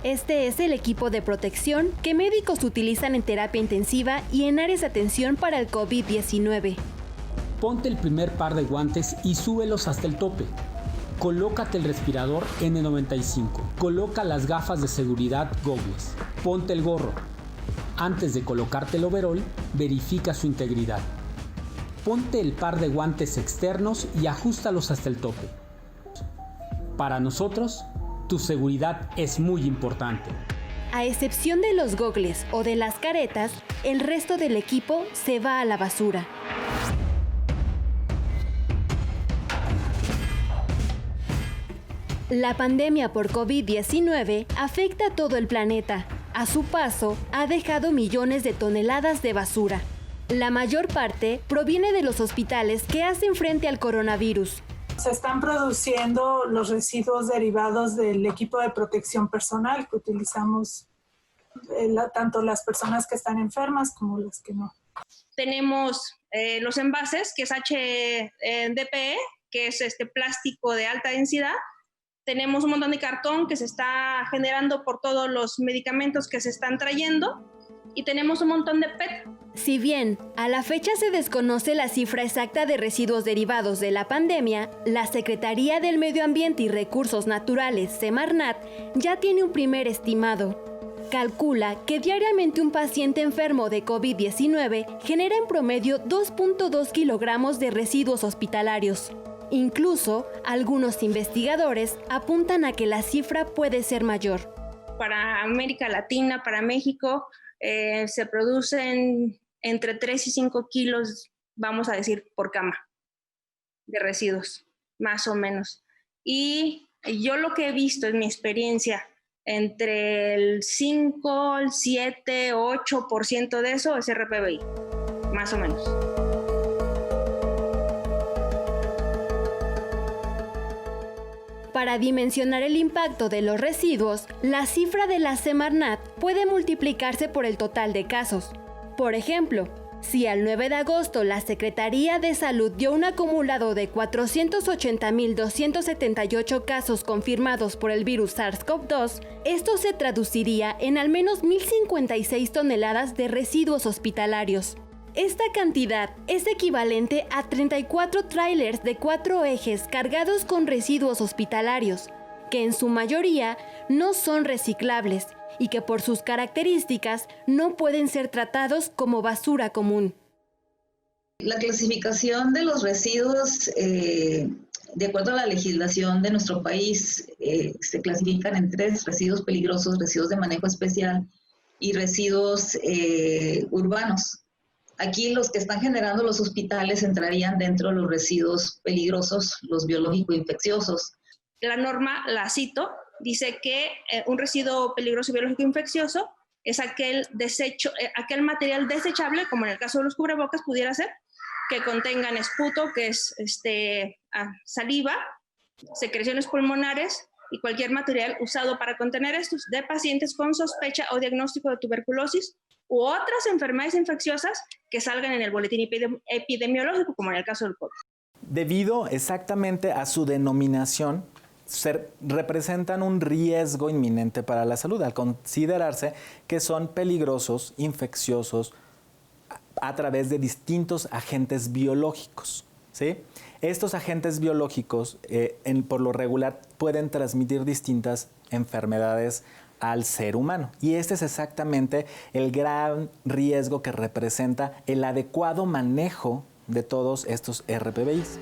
Este es el equipo de protección que médicos utilizan en terapia intensiva y en áreas de atención para el COVID-19. Ponte el primer par de guantes y súbelos hasta el tope. Colócate el respirador N95. Coloca las gafas de seguridad Goggles. Ponte el gorro. Antes de colocarte el overol, verifica su integridad. Ponte el par de guantes externos y ajustalos hasta el tope. Para nosotros, tu seguridad es muy importante. A excepción de los gogles o de las caretas, el resto del equipo se va a la basura. La pandemia por COVID-19 afecta a todo el planeta. A su paso, ha dejado millones de toneladas de basura. La mayor parte proviene de los hospitales que hacen frente al coronavirus. Se están produciendo los residuos derivados del equipo de protección personal que utilizamos tanto las personas que están enfermas como las que no. Tenemos los envases, que es HDPE, que es plástico de alta densidad. Tenemos un montón de cartón que se está generando por todos los medicamentos que se están trayendo y tenemos un montón de PET. Si bien a la fecha se desconoce la cifra exacta de residuos derivados de la pandemia, la Secretaría del Medio Ambiente y Recursos Naturales, Semarnat, ya tiene un primer estimado. Calcula que diariamente un paciente enfermo de COVID-19 genera en promedio 2.2 kilogramos de residuos hospitalarios. Incluso, algunos investigadores apuntan a que la cifra puede ser mayor. Para América Latina, para México, se producen entre 3 y 5 kilos, vamos a decir, por cama de residuos, más o menos. Y yo lo que he visto en mi experiencia, entre el 5, el 7, 8% de eso es RPBI, más o menos. Para dimensionar el impacto de los residuos, la cifra de la Semarnat puede multiplicarse por el total de casos. Por ejemplo, si al 9 de agosto la Secretaría de Salud dio un acumulado de 480.278 casos confirmados por el virus SARS-CoV-2, esto se traduciría en al menos 1.056 toneladas de residuos hospitalarios. Esta cantidad es equivalente a 34 tráilers de 4 ejes cargados con residuos hospitalarios, que en su mayoría no son reciclables y que por sus características no pueden ser tratados como basura común. La clasificación de los residuos, de acuerdo a la legislación de nuestro país, se clasifican en 3: residuos peligrosos, residuos de manejo especial y residuos urbanos. Aquí los que están generando los hospitales entrarían dentro de los residuos peligrosos, los biológico-infecciosos. La norma, la cito, dice que un residuo peligroso biológico-infeccioso es aquel material desechable, como en el caso de los cubrebocas pudiera ser, que contengan esputo, que es saliva, secreciones pulmonares y cualquier material usado para contener estos de pacientes con sospecha o diagnóstico de tuberculosis u otras enfermedades infecciosas que salgan en el boletín epidemiológico, como en el caso del COVID. Debido exactamente a su denominación, representan un riesgo inminente para la salud, al considerarse que son peligrosos, infecciosos, a través de distintos agentes biológicos, ¿sí? Estos agentes biológicos, por lo regular, pueden transmitir distintas enfermedades al ser humano. Y este es exactamente el gran riesgo que representa el adecuado manejo de todos estos RPBIs.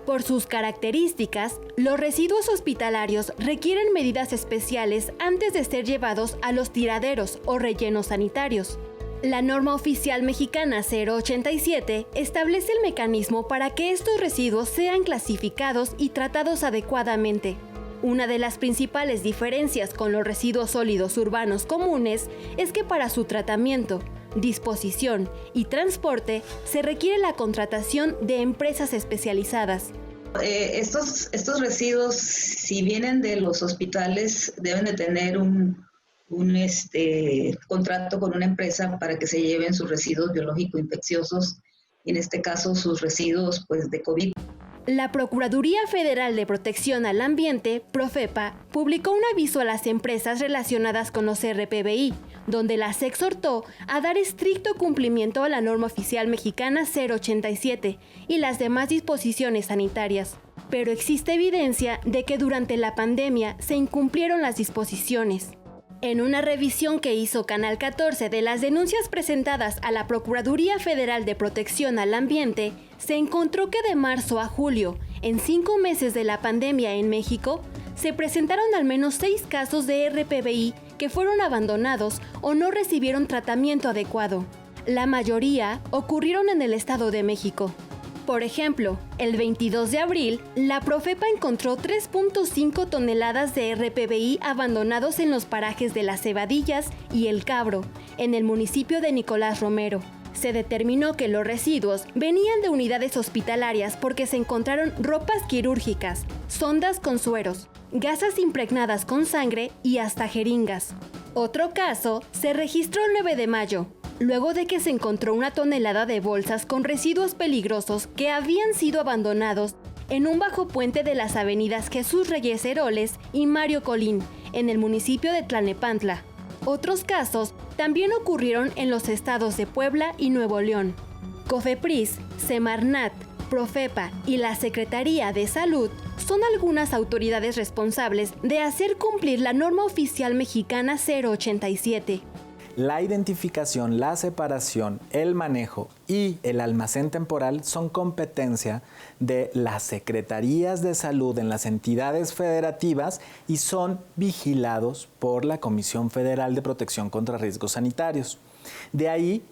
Por sus características, los residuos hospitalarios requieren medidas especiales antes de ser llevados a los tiraderos o rellenos sanitarios. La norma oficial mexicana 087 establece el mecanismo para que estos residuos sean clasificados y tratados adecuadamente. Una de las principales diferencias con los residuos sólidos urbanos comunes es que para su tratamiento, disposición y transporte se requiere la contratación de empresas especializadas. Estos residuos, si vienen de los hospitales, deben de tener un contrato con una empresa para que se lleven sus residuos biológico-infecciosos, en este caso sus residuos de COVID. La Procuraduría Federal de Protección al Ambiente, Profepa, publicó un aviso a las empresas relacionadas con los RPBI, donde las exhortó a dar estricto cumplimiento a la norma oficial mexicana 087 y las demás disposiciones sanitarias. Pero existe evidencia de que durante la pandemia se incumplieron las disposiciones. En una revisión que hizo Canal 14 de las denuncias presentadas a la Procuraduría Federal de Protección al Ambiente, se encontró que de marzo a julio, en 5 meses de la pandemia en México, se presentaron al menos 6 casos de RPBI que fueron abandonados o no recibieron tratamiento adecuado. La mayoría ocurrieron en el Estado de México. Por ejemplo, el 22 de abril, la Profepa encontró 3.5 toneladas de RPBI abandonados en los parajes de Las Cebadillas y El Cabro, en el municipio de Nicolás Romero. Se determinó que los residuos venían de unidades hospitalarias porque se encontraron ropas quirúrgicas, sondas con sueros, gasas impregnadas con sangre y hasta jeringas. Otro caso se registró el 9 de mayo, luego de que se encontró una tonelada de bolsas con residuos peligrosos que habían sido abandonados en un bajo puente de las avenidas Jesús Reyes Heroles y Mario Colín, en el municipio de Tlalnepantla. Otros casos también ocurrieron en los estados de Puebla y Nuevo León. COFEPRIS, Semarnat, Profepa y la Secretaría de Salud son algunas autoridades responsables de hacer cumplir la norma oficial mexicana 087. La identificación, la separación, el manejo y el almacén temporal son competencia de las secretarías de salud en las entidades federativas y son vigilados por la Comisión Federal de Protección contra Riesgos Sanitarios. De ahí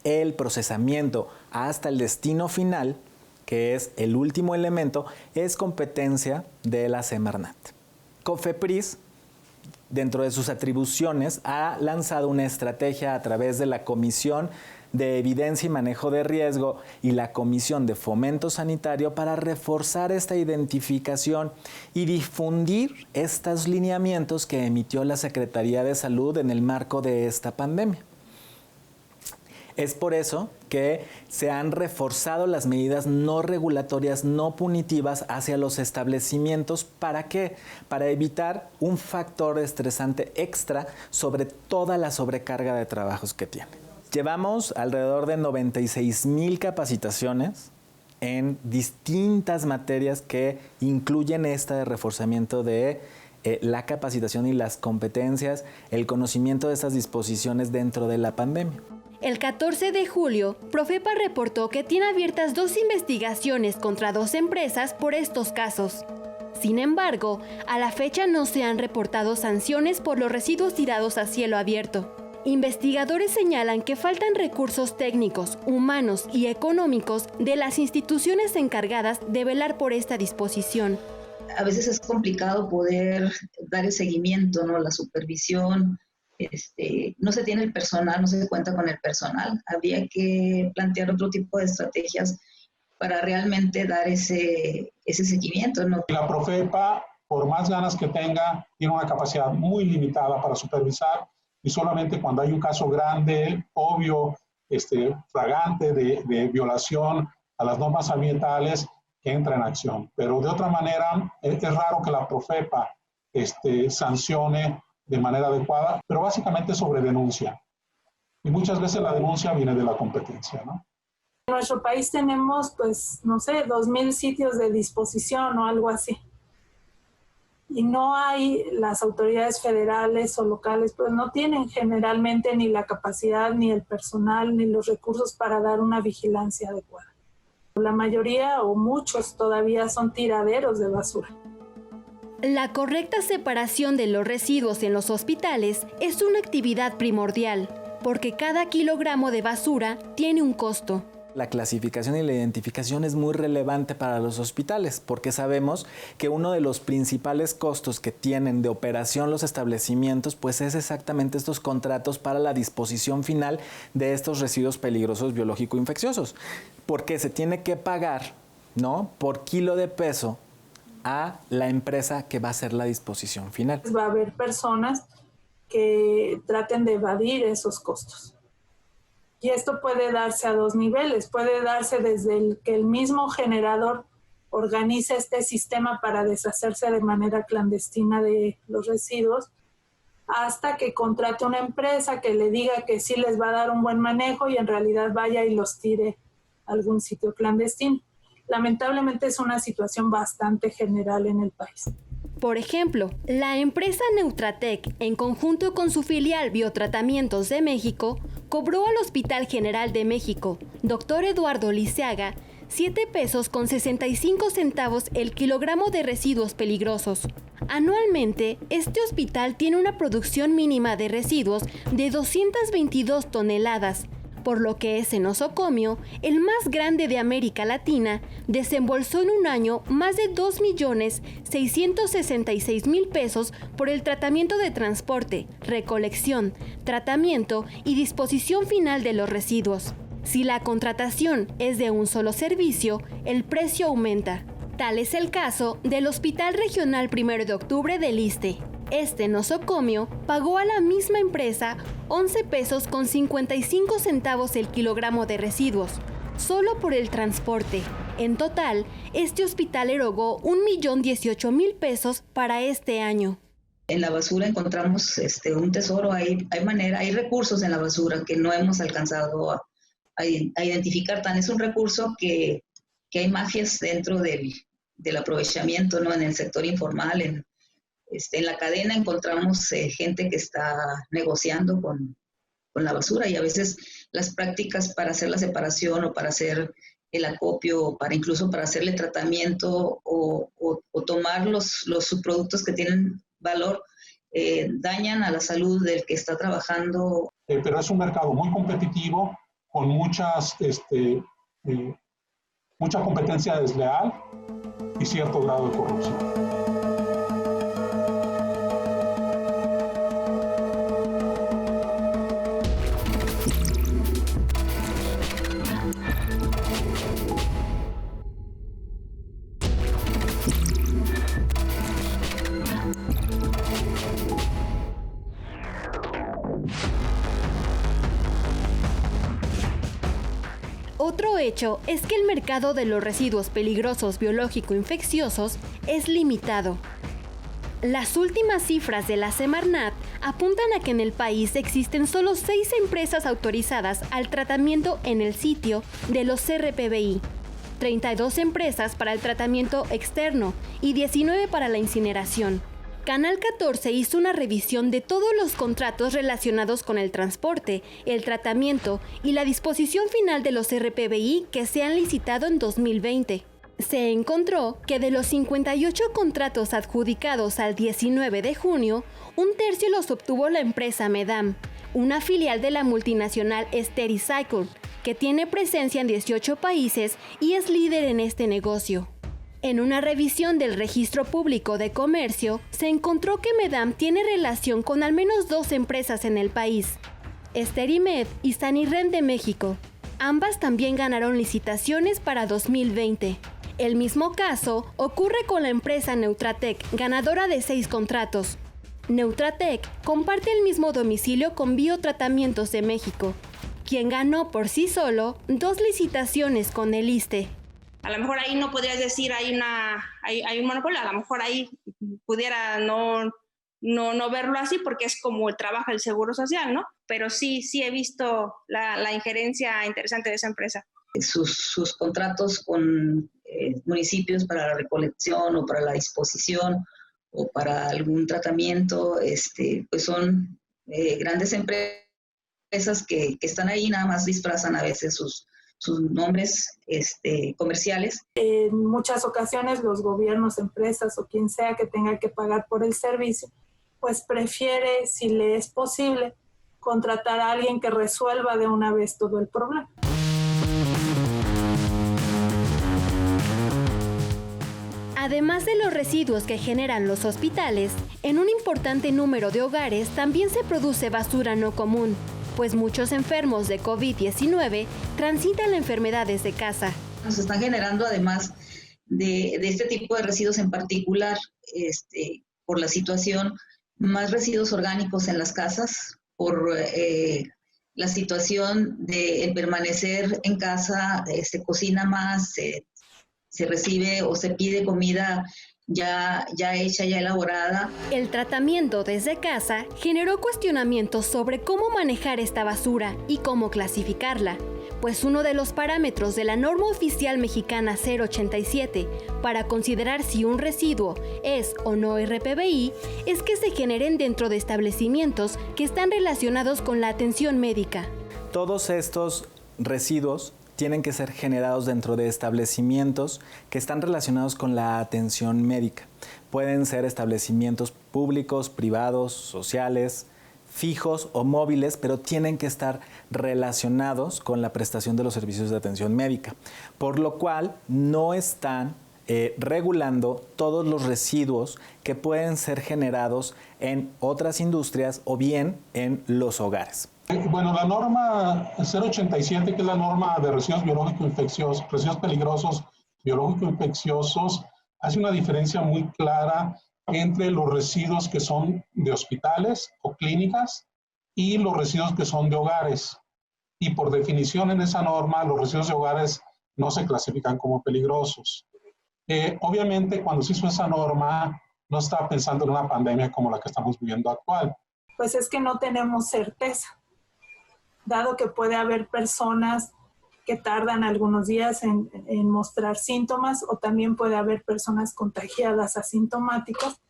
el procesamiento hasta el destino final, que es el último elemento, es competencia de la Semarnat. COFEPRIS, dentro de sus atribuciones, ha lanzado una estrategia a través de la Comisión de Evidencia y Manejo de Riesgo y la Comisión de Fomento Sanitario para reforzar esta identificación y difundir estos lineamientos que emitió la Secretaría de Salud en el marco de esta pandemia. Es por eso que se han reforzado las medidas no regulatorias, no punitivas hacia los establecimientos. ¿Para qué? Para evitar un factor estresante extra sobre toda la sobrecarga de trabajos que tiene. Llevamos alrededor de 96,000 capacitaciones en distintas materias que incluyen este reforzamiento de la capacitación y las competencias, el conocimiento de estas disposiciones dentro de la pandemia. El 14 de julio, Profepa reportó que tiene abiertas 2 investigaciones contra 2 empresas por estos casos. Sin embargo, a la fecha no se han reportado sanciones por los residuos tirados a cielo abierto. Investigadores señalan que faltan recursos técnicos, humanos y económicos de las instituciones encargadas de velar por esta disposición. A veces es complicado poder dar el seguimiento, ¿no? La supervisión. No se tiene el personal, no se cuenta con el personal. Habría que plantear otro tipo de estrategias para realmente dar ese seguimiento, ¿no? La Profepa, por más ganas que tenga, tiene una capacidad muy limitada para supervisar y solamente cuando hay un caso grande, obvio, flagrante de violación a las normas ambientales, que entra en acción. Pero de otra manera, es raro que la Profepa sancione de manera adecuada, pero básicamente sobre denuncia. Y muchas veces la denuncia viene de la competencia, ¿no? En nuestro país tenemos, 2,000 sitios de disposición o algo así. Y no hay, las autoridades federales o locales, pues no tienen generalmente ni la capacidad, ni el personal, ni los recursos para dar una vigilancia adecuada. La mayoría o muchos todavía son tiraderos de basura. La correcta separación de los residuos en los hospitales es una actividad primordial, porque cada kilogramo de basura tiene un costo. La clasificación y la identificación es muy relevante para los hospitales, porque sabemos que uno de los principales costos que tienen de operación los establecimientos, pues es exactamente estos contratos para la disposición final de estos residuos peligrosos biológico-infecciosos, porque se tiene que pagar, ¿no?, por kilo de peso a la empresa que va a hacer la disposición final. Va a haber personas que traten de evadir esos costos. Y esto puede darse a 2 niveles. Puede darse desde que el mismo generador organice este sistema para deshacerse de manera clandestina de los residuos, hasta que contrate una empresa que le diga que sí les va a dar un buen manejo y en realidad vaya y los tire a algún sitio clandestino. Lamentablemente es una situación bastante general en el país. Por ejemplo, la empresa Neutratec, en conjunto con su filial Biotratamientos de México, cobró al Hospital General de México, Dr. Eduardo Liceaga, 7 pesos con 65 centavos el kilogramo de residuos peligrosos. Anualmente, este hospital tiene una producción mínima de residuos de 222 toneladas, por lo que ese nosocomio, el más grande de América Latina, desembolsó en un año más de 2.666.000 pesos por el tratamiento de transporte, recolección, tratamiento y disposición final de los residuos. Si la contratación es de un solo servicio, el precio aumenta. Tal es el caso del Hospital Regional 1 de Octubre del ISSSTE. Este nosocomio pagó a la misma empresa 11 pesos con 55 centavos el kilogramo de residuos, solo por el transporte. En total, este hospital erogó 1.018.000 pesos para este año. En la basura encontramos un tesoro, hay recursos en la basura que no hemos alcanzado a identificar. Tan es un recurso que hay mafias dentro del aprovechamiento, ¿no? En el sector informal, en la cadena encontramos gente que está negociando con la basura, y a veces las prácticas para hacer la separación o para hacer el acopio, incluso para hacerle tratamiento o tomar los subproductos que tienen valor, dañan a la salud del que está trabajando. Pero es un mercado muy competitivo, con mucha competencia desleal y cierto grado de corrupción. Otro hecho es que el mercado de los residuos peligrosos biológico-infecciosos es limitado. Las últimas cifras de la Semarnat apuntan a que en el país existen solo 6 empresas autorizadas al tratamiento en el sitio de los CRPBI, 32 empresas para el tratamiento externo y 19 para la incineración. Canal 14 hizo una revisión de todos los contratos relacionados con el transporte, el tratamiento y la disposición final de los RPBI que se han licitado en 2020. Se encontró que de los 58 contratos adjudicados al 19 de junio, un tercio los obtuvo la empresa Medam, una filial de la multinacional Stericycle, que tiene presencia en 18 países y es líder en este negocio. En una revisión del Registro Público de Comercio, se encontró que Medam tiene relación con al menos 2 empresas en el país, Sterimed y Sanirren de México. Ambas también ganaron licitaciones para 2020. El mismo caso ocurre con la empresa Neutratec, ganadora de 6 contratos. Neutratec comparte el mismo domicilio con Biotratamientos de México, quien ganó por sí solo 2 licitaciones con el ISSSTE. A lo mejor ahí no podrías decir hay un monopolio, a lo mejor ahí pudiera no verlo así porque es como trabaja el Seguro Social, ¿no? Pero sí he visto la injerencia interesante de esa empresa. Sus contratos con municipios para la recolección o para la disposición o para algún tratamiento, pues son grandes empresas que están ahí, nada más disfrazan a veces sus nombres comerciales. En muchas ocasiones los gobiernos, empresas o quien sea que tenga que pagar por el servicio, pues prefiere, si le es posible, contratar a alguien que resuelva de una vez todo el problema. Además de los residuos que generan los hospitales, en un importante número de hogares también se produce basura no común, pues muchos enfermos de COVID-19 transitan la enfermedad desde casa. Nos están generando, además de este tipo de residuos en particular, por la situación, más residuos orgánicos en las casas, por la situación de el permanecer en casa, cocina más, se recibe o se pide comida ya hecha, ya elaborada. El tratamiento desde casa generó cuestionamientos sobre cómo manejar esta basura y cómo clasificarla, pues uno de los parámetros de la norma oficial mexicana 087 para considerar si un residuo es o no RPBI es que se generen dentro de establecimientos que están relacionados con la atención médica. Todos estos residuos tienen que ser generados dentro de establecimientos que están relacionados con la atención médica. Pueden ser establecimientos públicos, privados, sociales, fijos o móviles, pero tienen que estar relacionados con la prestación de los servicios de atención médica, por lo cual no están regulando todos los residuos que pueden ser generados en otras industrias o bien en los hogares. Bueno, la norma 087, que es la norma de residuos biológico-infecciosos, residuos peligrosos biológico-infecciosos, hace una diferencia muy clara entre los residuos que son de hospitales o clínicas y los residuos que son de hogares. Y por definición en esa norma, los residuos de hogares no se clasifican como peligrosos. Obviamente, cuando se hizo esa norma, no estaba pensando en una pandemia como la que estamos viviendo actual. Pues es que no tenemos certeza, dado que puede haber personas que tardan algunos días en mostrar síntomas o también puede haber personas contagiadas asintomáticas.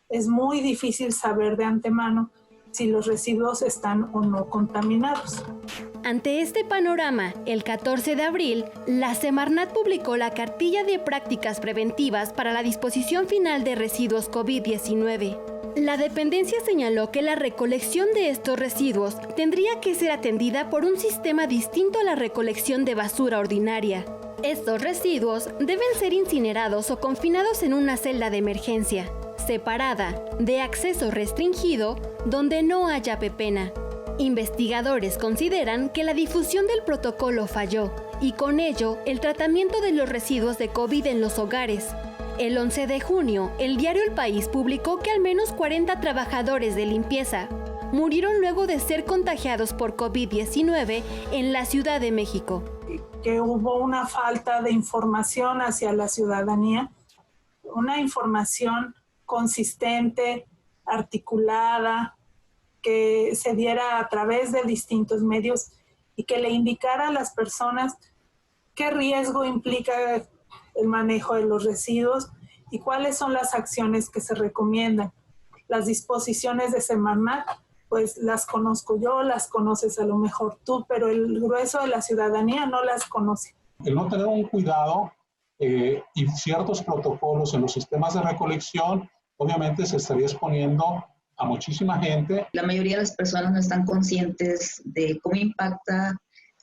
Es muy difícil saber de antemano si los residuos están o no contaminados. Ante este panorama, el 14 de abril, la Semarnat publicó la cartilla de prácticas preventivas para la disposición final de residuos COVID-19. La dependencia señaló que la recolección de estos residuos tendría que ser atendida por un sistema distinto a la recolección de basura ordinaria. Estos residuos deben ser incinerados o confinados en una celda de emergencia, separada, de acceso restringido, donde no haya pepena. Investigadores consideran que la difusión del protocolo falló y con ello el tratamiento de los residuos de COVID en los hogares. El 11 de junio, el diario El País publicó que al menos 40 trabajadores de limpieza murieron luego de ser contagiados por COVID-19 en la Ciudad de México. Que hubo una falta de información hacia la ciudadanía, una información consistente, articulada, que se diera a través de distintos medios y que le indicara a las personas qué riesgo implica el manejo de los residuos y cuáles son las acciones que se recomiendan. Las disposiciones de Semarnat, pues las conozco yo, las conoces a lo mejor tú, pero el grueso de la ciudadanía no las conoce. El no tener un cuidado y ciertos protocolos en los sistemas de recolección, obviamente se estaría exponiendo a muchísima gente. La mayoría de las personas no están conscientes de cómo impacta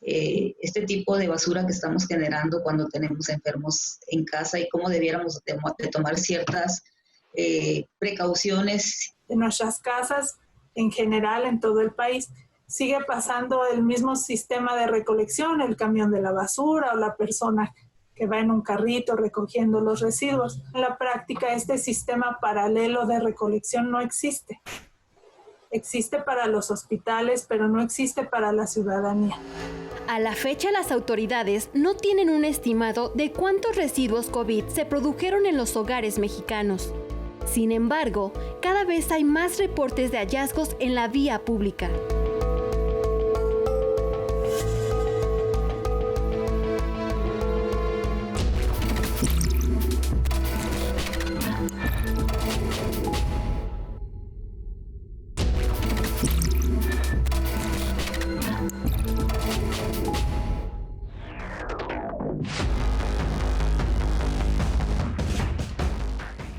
este tipo de basura que estamos generando cuando tenemos enfermos en casa y cómo debiéramos de tomar ciertas precauciones. En nuestras casas, en general, en todo el país, sigue pasando el mismo sistema de recolección, el camión de la basura o la persona que va en un carrito recogiendo los residuos. En la práctica, este sistema paralelo de recolección no existe. Existe para los hospitales, pero no existe para la ciudadanía. A la fecha, las autoridades no tienen un estimado de cuántos residuos COVID se produjeron en los hogares mexicanos. Sin embargo, cada vez hay más reportes de hallazgos en la vía pública.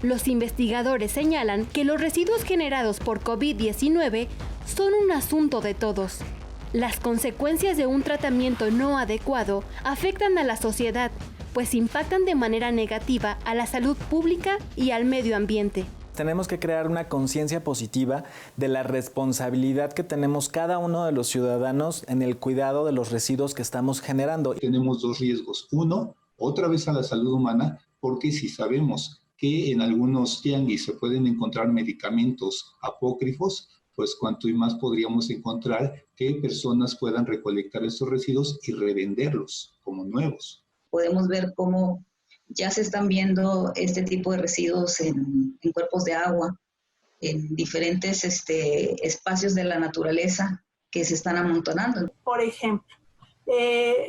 Los investigadores señalan que los residuos generados por COVID-19 son un asunto de todos. Las consecuencias de un tratamiento no adecuado afectan a la sociedad, pues impactan de manera negativa a la salud pública y al medio ambiente. Tenemos que crear una conciencia positiva de la responsabilidad que tenemos cada uno de los ciudadanos en el cuidado de los residuos que estamos generando. Tenemos dos riesgos. Uno, otra vez a la salud humana, porque si sabemos que en algunos tianguis se pueden encontrar medicamentos apócrifos, pues cuanto y más podríamos encontrar que personas puedan recolectar estos residuos y revenderlos como nuevos. Podemos ver cómo ya se están viendo este tipo de residuos en cuerpos de agua, en diferentes espacios de la naturaleza que se están amontonando. Por ejemplo,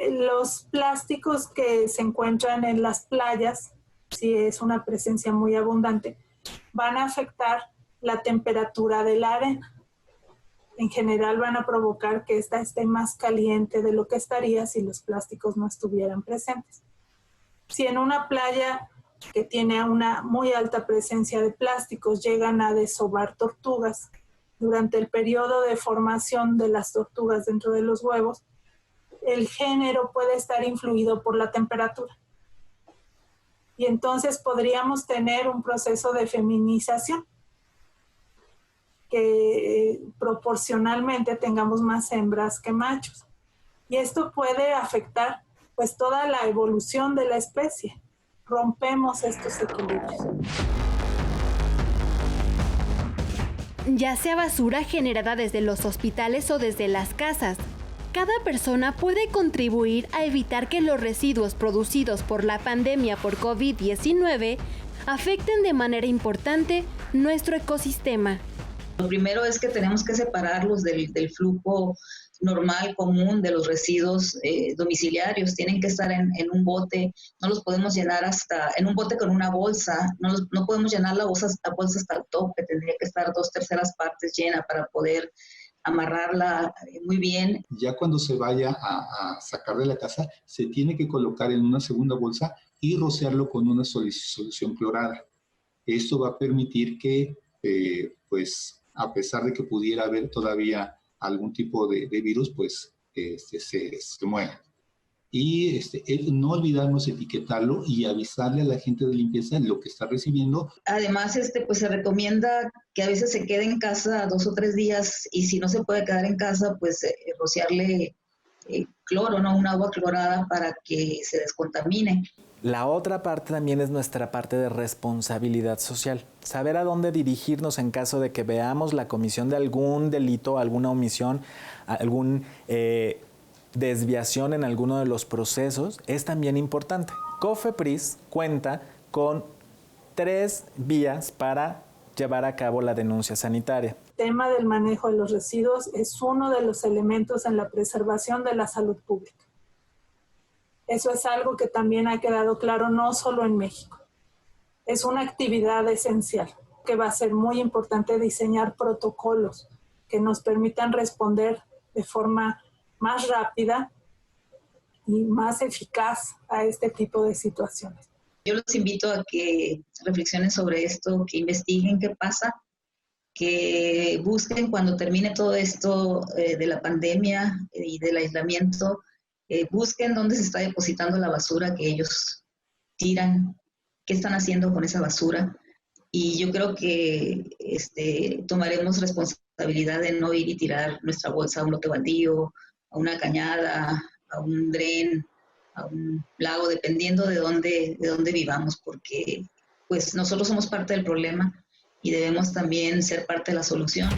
los plásticos que se encuentran en las playas, si es una presencia muy abundante, van a afectar la temperatura de la arena. En general van a provocar que ésta esté más caliente de lo que estaría si los plásticos no estuvieran presentes. Si en una playa que tiene una muy alta presencia de plásticos llegan a desovar tortugas, durante el periodo de formación de las tortugas dentro de los huevos, el género puede estar influido por la temperatura. Y entonces podríamos tener un proceso de feminización, que proporcionalmente tengamos más hembras que machos. Y esto puede afectar pues toda la evolución de la especie. Rompemos estos equilibrios. Ya sea basura generada desde los hospitales o desde las casas, cada persona puede contribuir a evitar que los residuos producidos por la pandemia por COVID-19 afecten de manera importante nuestro ecosistema. Lo primero es que tenemos que separarlos del flujo normal, común de los residuos domiciliarios. Tienen que estar en un bote, no los podemos llenar en un bote con una bolsa, no podemos llenar la bolsa hasta el tope, tendría que estar 2/3 partes llena para poder amarrarla muy bien. Ya cuando se vaya a sacar de la casa, se tiene que colocar en una segunda bolsa y rociarlo con una solución clorada. Esto va a permitir que, pues, a pesar de que pudiera haber todavía algún tipo de virus, pues se muera. Y no olvidarnos etiquetarlo y avisarle a la gente de limpieza lo que está recibiendo. Además, pues se recomienda que a veces se quede en casa 2 o 3 días y si no se puede quedar en casa, pues rociarle cloro, ¿no? Un agua clorada para que se descontamine. La otra parte también es nuestra parte de responsabilidad social. Saber a dónde dirigirnos en caso de que veamos la comisión de algún delito, alguna omisión, algún desviación en alguno de los procesos es también importante. COFEPRIS cuenta con 3 vías para llevar a cabo la denuncia sanitaria. El tema del manejo de los residuos es uno de los elementos en la preservación de la salud pública. Eso es algo que también ha quedado claro no solo en México. Es una actividad esencial que va a ser muy importante diseñar protocolos que nos permitan responder de forma más rápida y más eficaz a este tipo de situaciones. Yo los invito a que reflexionen sobre esto, que investiguen qué pasa, que busquen cuando termine todo esto de la pandemia y del aislamiento, busquen dónde se está depositando la basura que ellos tiran, qué están haciendo con esa basura. Y yo creo que tomaremos responsabilidad de no ir y tirar nuestra bolsa a un lote baldío, a una cañada, a un dren, a un lago, dependiendo de dónde vivamos, porque pues nosotros somos parte del problema y debemos también ser parte de la solución.